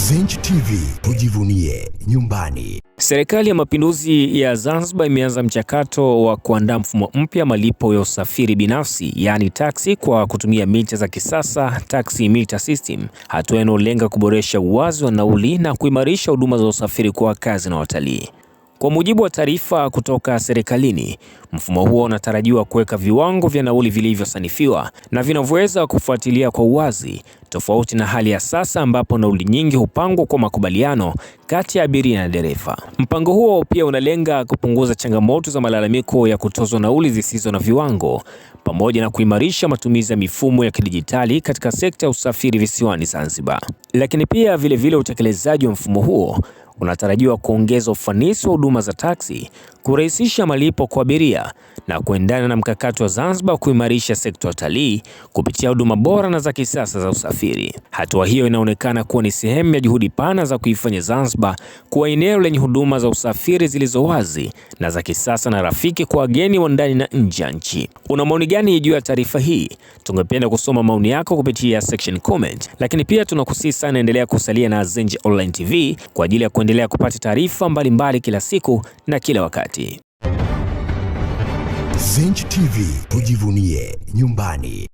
Zenj TV, tujivunie nyumbani. Serikali ya Mapinduzi ya Zanzibar imeanza mchakato wa kuandaa mfumo mpya malipo ya usafiri binafsi, yaani taksi, kwa kutumia mita za kisasa, taxi meter system, hatua inayolenga kuboresha uwazi wa nauli na kuimarisha huduma za usafiri kwa wakazi na watalii. Kwa mujibu wa taarifa kutoka serikalini, mfumo huo unatarajiwa kuweka viwango vya nauli vilivyosanifiwa na vinavyoweza kufuatilia kwa uwazi, tofauti na hali ya sasa ambapo nauli nyingi hupangwa kwa makubaliano kati ya abiria na dereva. Mpango huo pia unalenga kupunguza changamoto za malalamiko ya kutozwa nauli zisizo na viwango, pamoja na kuimarisha matumizi ya mifumo ya kidijitali katika sekta ya usafiri visiwani Zanzibar. Lakini pia vilevile utekelezaji wa mfumo huo unatarajiwa kuongeza ufanisi wa huduma za taksi, kurahisisha malipo kwa abiria na kuendana na mkakati wa Zanzibar kuimarisha sekta ya utalii kupitia huduma bora na za kisasa za usafiri. Hatua hiyo inaonekana kuwa ni sehemu ya juhudi pana za kuifanya Zanzibar kuwa eneo lenye huduma za usafiri zilizo wazi na za kisasa na rafiki kwa wageni wa ndani na nje ya nchi. Una maoni gani juu ya taarifa hii? Tungependa kusoma maoni yako kupitia section comment, lakini pia tunakusihi sana endelea kusalia na Zenj Online TV kwa ajili ya kuendelea kupata taarifa mbalimbali kila siku na kila wakati. Zenj TV, tujivunie nyumbani.